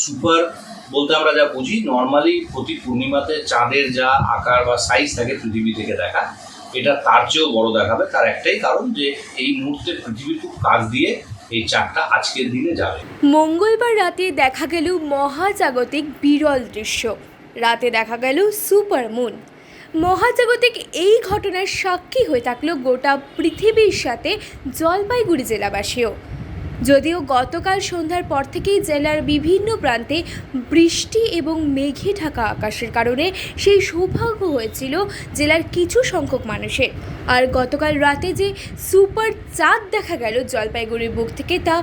Super বলতে আমরা যা বুঝি নর্মালি প্রতি পূর্ণিমাতে চাঁদের যা আকার বা সাইজ থাকে পৃথিবী থেকে দেখা, এটা তার চেয়েও বড় দেখাবে। তার একটাই কারণ যে এই মুহূর্তে পৃথিবীর খুব কাছ দিয়ে এই চাঁদটা আজকের দিনে যাবে। মঙ্গলবার রাতে দেখা গেল মহাজাগতিক বিরল দৃশ্য। রাতে দেখা গেল সুপার মুন। মহাজাগতিক এই ঘটনার সাক্ষী হয়ে থাকলো গোটা পৃথিবীর সাথে জলপাইগুড়ি জেলাবাসীও। যদিও গতকাল সন্ধ্যার পর থেকেই জেলার বিভিন্ন প্রান্তে বৃষ্টি এবং মেঘে ঢাকা আকাশের কারণে সেই সৌভাগ্য হয়েছিল জেলার কিছু সংখ্যক মানুষের। আর গতকাল রাতে যে সুপার চাঁদ দেখা গেল জলপাইগুড়ির বুক থেকে, তা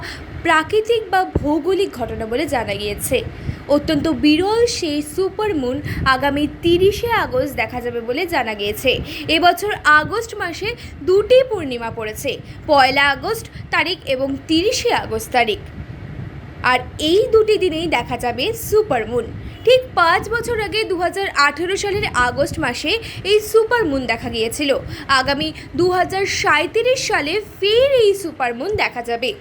প্রাকৃতিক বা ভৌগোলিক ঘটনা বলে জানা গিয়েছে। অত্যন্ত বিরল সেই সুপার মুন আগামী 30শে আগস্ট দেখা যাবে বলে জানা গিয়েছে। এবছর আগস্ট মাসে দুটি পূর্ণিমা পড়েছে, 1 আগস্ট তারিখ এবং 30শে আগস্ট তারিখ। আর এই দুটি দিনেই দেখা যাবে সুপার মুন। ঠিক 5 বছর আগে 2018 সালের আগস্ট মাসে এই সুপার মুন দেখা গিয়েছিল। আগামী 2037 সালে ফের এই সুপার মুন দেখা যাবে।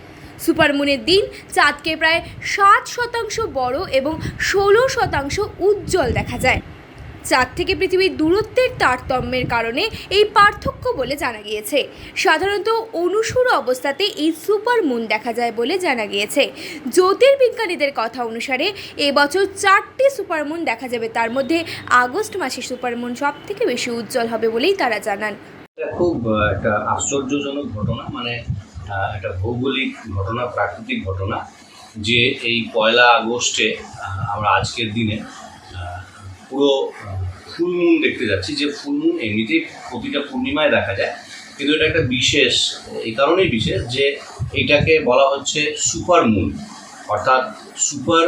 সুপার মুনের দিন চাঁদকে প্রায় 7% বড় এবং 16% উজ্জ্বল দেখা যায়। চাঁদ থেকে পৃথিবীর দূরত্বের তারতম্যের কারণে এই পার্থক্য বলে জানা গিয়েছে। সাধারণত অনুসূর অবস্থাতে এই সুপার মুন দেখা যায় বলে জানা গিয়েছে। জ্যোতির্বিজ্ঞানীদের কথা অনুসারে এবছর 4টি সুপার মুন দেখা যাবে। তার মধ্যে আগস্ট মাসে সুপার মুন সব থেকে বেশি উজ্জ্বল হবে বলেই তারা জানান। এটা খুব একটা আশ্চর্যজনক ঘটনা, মানে একটা ভৌগোলিক ঘটনা, প্রাকৃতিক ঘটনা, যে এই 1 আগস্টে আমরা আজকের দিনে পুরো ফুলমুন দেখতে যাচ্ছি। যে ফুলমুন এমনিতেই প্রতিটা পূর্ণিমায় দেখা যায়, কিন্তু এটা একটা বিশেষ, এই কারণেই বিশেষ যে এইটাকে বলা হচ্ছে সুপার মুন। অর্থাৎ সুপার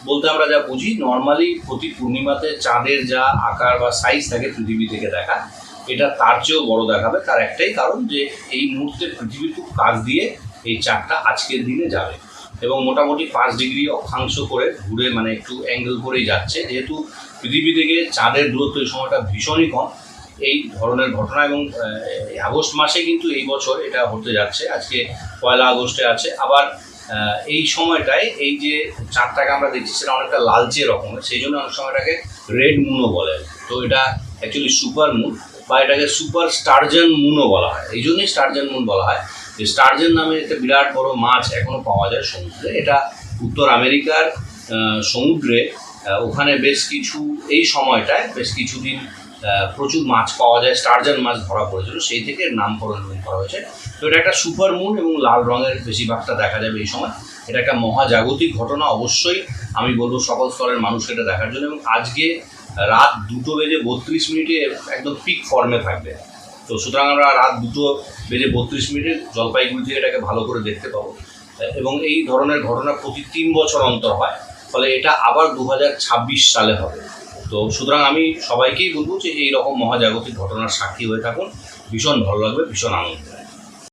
বলতে আমরা যা বুঝি নর্মালি প্রতি পূর্ণিমাতে চাঁদের যা আকার বা সাইজ থাকে পৃথিবী থেকে দেখা, এটা তার চেয়েও বড় দেখাবে। তার একটাই কারণ যে এই মুহূর্তে পৃথিবীর খুব কাছ দিয়ে এই চাঁদটা আজকের দিনে যাবে এবং মোটামুটি 5 ডিগ্রি অক্ষাংশ করে ঘুরে, মানে একটু অ্যাঙ্গেল করেই যাচ্ছে। যেহেতু পৃথিবী থেকে চাঁদের দূরত্ব এই সময়টা ভীষণই কম, এই ধরনের ঘটনা এবং আগস্ট মাসে কিন্তু এই বছর এটা হতে যাচ্ছে। আজকে 1 আগস্টে আছে। আবার এই সময়টায় এই যে চাঁদটাকে আমরা দেখছি সেটা অনেকটা লালচে রকমের, সেই জন্য অনেক সময়টাকে রেড মুনও বলে। তো এটা অ্যাকচুয়ালি সুপার মুন, বা এটাকে সুপার স্টারজন মুনও বলা হয়। এই জন্যই স্টারজন মুন বলা হয় যে স্টারজন নামে একটা বিরাট বড় মাছ এখনও পাওয়া যায় সমুদ্রে। এটা উত্তর আমেরিকার সমুদ্রে, ওখানে বেশ কিছু এই সময়টায় বেশ কিছুদিন প্রচুর মাছ পাওয়া যায়, স্টারজন মাছ ধরা পড়েছিল, সেই থেকে নামকরণ করা হয়েছে। তো এটা একটা সুপার মুন এবং লাল রঙের বেশিরভাগটা দেখা যাবে এই সময়। এটা একটা মহাজাগতিক ঘটনা, অবশ্যই আমি বলবো সকল স্তরের মানুষকে এটা দেখার জন্য। এবং আজকে রাত 2:32 একদম পিক ফর্মে থাকবে। তো সুতরাং আমরা রাত 2:32 জলপাইগুড়ি থেকে এটাকে ভালো করে দেখতে পাবো। এবং এই ধরনের ঘটনা প্রতি 3 বছর অন্তর হয়, ফলে এটা আবার 2026 সালে হবে। তো সুতরাং আমি সবাইকেই বলবো যে এই রকম মহাজাগতিক ঘটনার সাক্ষী হয়ে থাকুন, ভীষণ ভালো লাগবে, ভীষণ আনন্দ।